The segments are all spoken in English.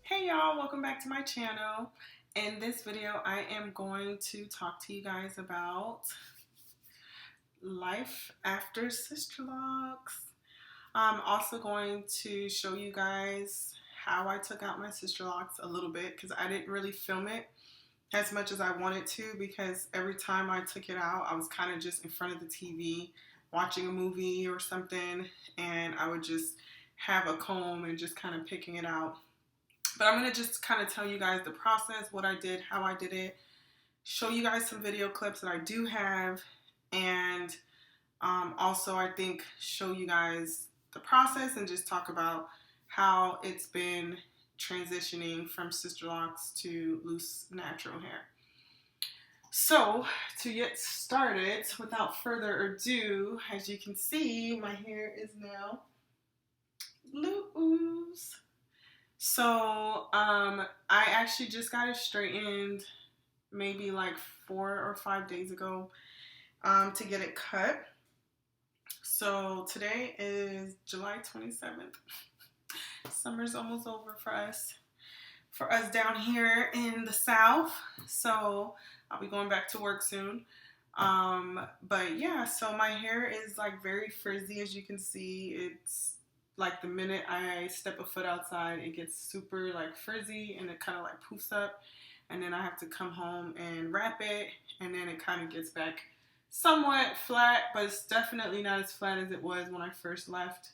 Hey y'all, welcome back to my channel. In this video, I am going to talk to you guys about life after SIsterlocks. I'm also going to show you guys how I took out my SIsterlocks a little bit because I didn't really film it as much as I wanted to because every time I took it out, I was kind of just in front of the TV watching a movie or something, and I would just have a comb and just kind of picking it out. But I'm going to just kind of tell you guys the process, what I did, how I did it, show you guys some video clips that I do have, and also I think show you guys the process and just talk about how it's been transitioning from SIsterlocks to loose natural hair. So to get started, without further ado, as you can see, my hair is now loose. So I actually just got it straightened maybe like 4 or 5 days ago to get it cut. So today is July 27th. Summer's almost over for us down here in the South. So I'll be going back to work soon. But yeah, so my hair is like very frizzy, as you can see. It's like the minute I step a foot outside, it gets super like frizzy and it kind of like poofs up, and then I have to come home and wrap it, and then it kind of gets back somewhat flat, but it's definitely not as flat as it was when I first left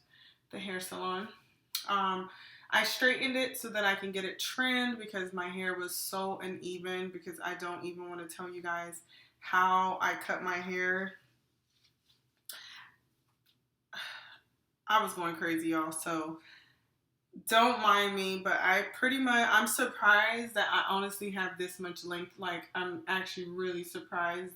the hair salon. I straightened it so that I can get it trimmed because my hair was so uneven, because I don't even want to tell you guys how I cut my hair. I was going crazy, y'all, so don't mind me, but I'm surprised that I honestly have this much length. Like, I'm actually really surprised.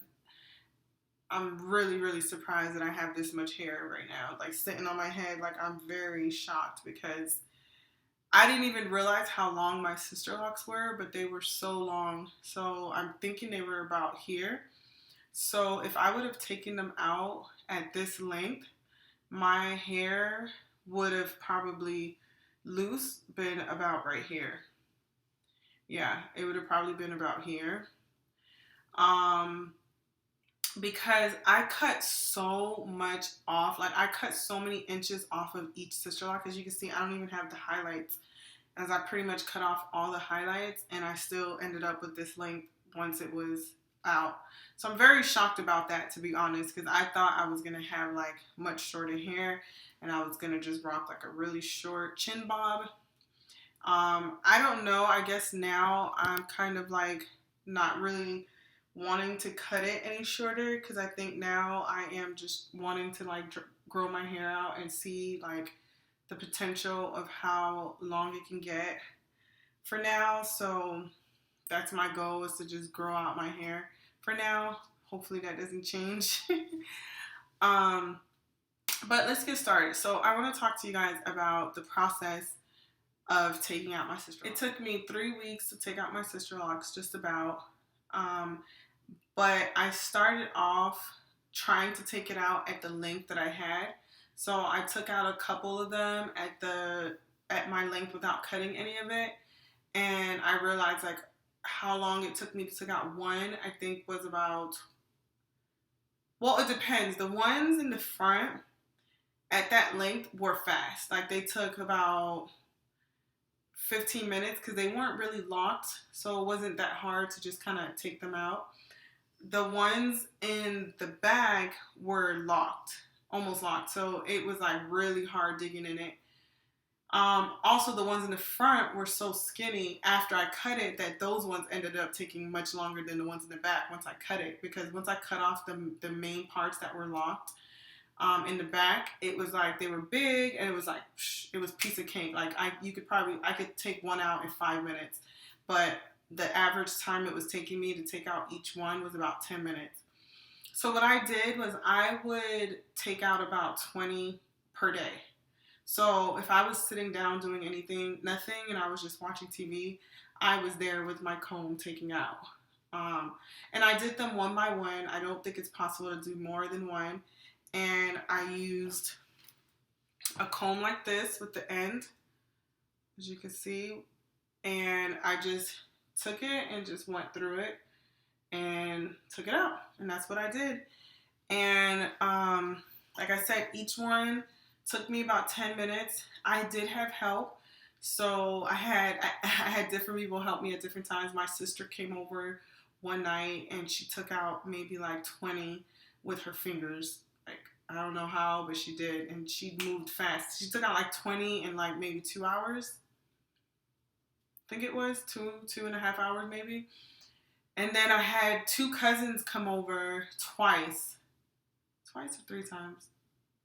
I'm really, really surprised that I have this much hair right now, like sitting on my head. Like, I'm very shocked because I didn't even realize how long my SIsterlocks were, but they were so long. So I'm thinking they were about here. So if I would have taken them out at this length, my hair would have probably been about right here. Yeah, it would have probably been about here. Because I cut so much off. Like, I cut so many inches off of each SIsterlock. As you can see, I don't even have the highlights, as I pretty much cut off all the highlights, and I still ended up with this length once it was out. So I'm very shocked about that, to be honest, because I thought I was gonna have like much shorter hair and I was gonna just rock like a really short chin bob. I don't know, I guess now I'm kind of like not really wanting to cut it any shorter, because I think now I am just wanting to like grow my hair out and see like the potential of how long it can get for now. So that's my goal, is to just grow out my hair for now. Hopefully that doesn't change. But let's get started. So I want to talk to you guys about the process of taking out my SIsterlocks. It took me 3 weeks to take out my SIsterlocks, just about. But I started off trying to take it out at the length that I had. So I took out a couple of them at my length without cutting any of it. and I realized like how long it took me to take out one, I think was about, well, it depends. The ones in the front at that length were fast. Like they took about 15 minutes because they weren't really locked, so it wasn't that hard to just kind of take them out. The ones in the back were locked, almost locked, so it was like really hard digging in it. Also, the ones in the front were so skinny after I cut it that those ones ended up taking much longer than the ones in the back once I cut it, because once I cut off the main parts that were locked in the back, it was like they were big and it was like it was piece of cake. Like I could take one out in 5 minutes, but the average time it was taking me to take out each one was about 10 minutes. So what I did was I would take out about 20 per day. So if I was sitting down doing nothing, and I was just watching TV, I was there with my comb taking out. And I did them one by one. I don't think it's possible to do more than one. And I used a comb like this with the end, as you can see. And I just took it and just went through it and took it out. And that's what I did. And like I said, each one took me about 10 minutes. I did have help. So I had different people help me at different times. My sister came over one night and she took out maybe like 20 with her fingers. Like, I don't know how, but she did. And she moved fast. She took out like 20 in like maybe 2 hours. I think it was 2.5 hours maybe. And then I had two cousins come over twice or 3 times.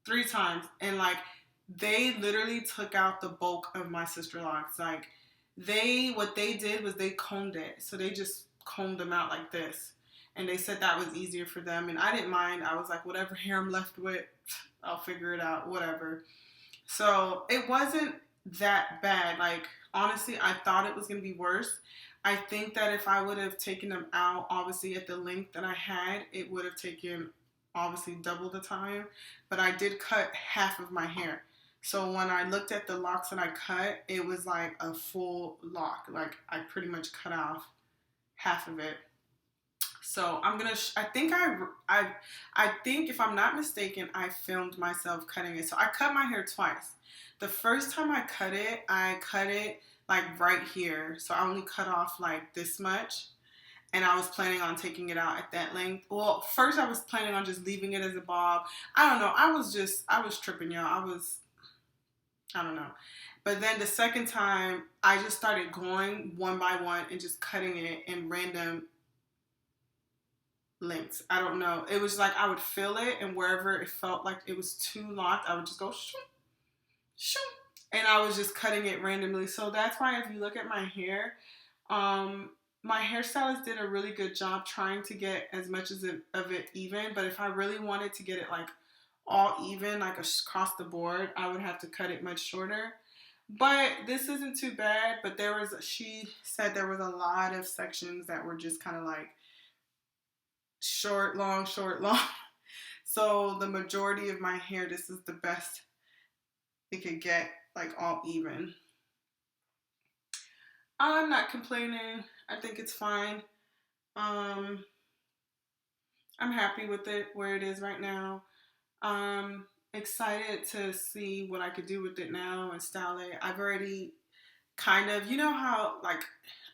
3 times. And like they literally took out the bulk of my SIsterlocks. Like what they did was they combed it. So they just combed them out like this. And they said that was easier for them. And I didn't mind. I was like, whatever hair I'm left with, I'll figure it out, whatever. So it wasn't that bad. Like, honestly, I thought it was going to be worse. I think that if I would have taken them out, obviously at the length that I had, it would have taken obviously double the time. But I did cut half of my hair. So when I looked at the locks that I cut, it was like a full lock. Like I pretty much cut off half of it. So I'm gonna. I think if I'm not mistaken, I filmed myself cutting it. So I cut my hair twice. The first time I cut it like right here. So I only cut off like this much, and I was planning on taking it out at that length. Well, first I was planning on just leaving it as a bob. I don't know. I was tripping, y'all. I don't know. But then the second time, I just started going one by one and just cutting it in random lengths. I don't know. It was like I would feel it, and wherever it felt like it was too locked, I would just go shoot, shoot, and I was just cutting it randomly. So that's why if you look at my hair, my hairstylist did a really good job trying to get as much of it even. But if I really wanted to get it like all even, like across the board, I would have to cut it much shorter. But this isn't too bad. But she said there was a lot of sections that were just kind of like short, long, short, long. So the majority of my hair, this is the best it could get, like all even. I'm not complaining. I think it's fine. I'm happy with it where it is right now. Excited to see what I could do with it now and style it. I've already kind of, you know how, like,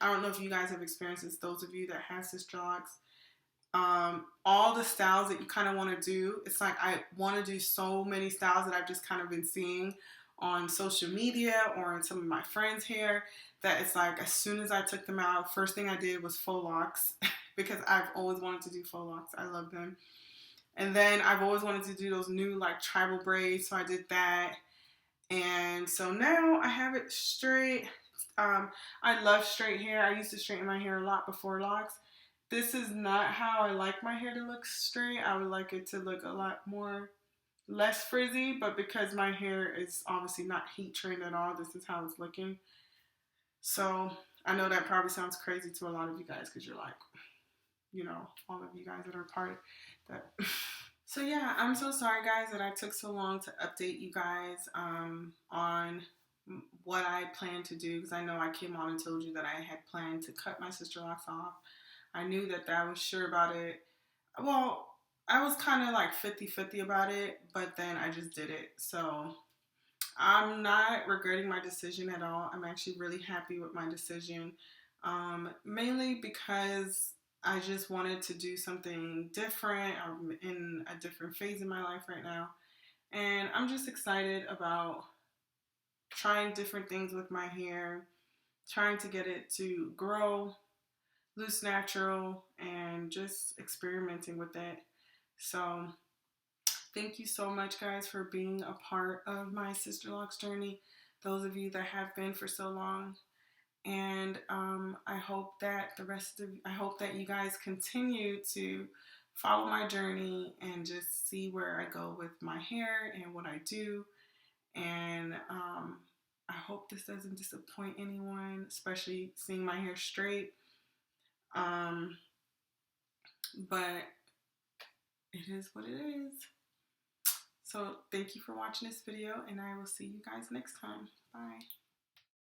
I don't know if you guys have experienced this, those of you that have SIsterlocks. All the styles that you kind of want to do, it's like I want to do so many styles that I've just kind of been seeing on social media or in some of my friends' hair, that it's like as soon as I took them out, first thing I did was faux locks because I've always wanted to do faux locks. I love them. And then I've always wanted to do those new like tribal braids, so I did that. And so now I have it straight. I love straight hair. I used to straighten my hair a lot before locks. This is not how I like my hair to look straight. I would like it to look a lot less frizzy, but because my hair is obviously not heat trained at all, this is how it's looking. So I know that probably sounds crazy to a lot of you guys because you're like, you know, all of you guys that are part of that. So yeah, I'm so sorry guys that I took so long to update you guys on what I plan to do, because I know I came on and told you that I had planned to cut my sister locks off. I knew that I was sure about it. Well, I was kind of like 50-50 about it, but then I just did it. So I'm not regretting my decision at all. I'm actually really happy with my decision, mainly because I just wanted to do something different. I'm in a different phase in my life right now, and I'm just excited about trying different things with my hair, trying to get it to grow, loose natural, and just experimenting with it. So thank you so much, guys, for being a part of my Sister Locks journey. Those of you that have been for so long, and I hope that I hope that you guys continue to follow my journey and just see where I go with my hair and what I do. And I hope this doesn't disappoint anyone, especially seeing my hair straight. But it is what it is. So thank you for watching this video, and I will see you guys next time. Bye.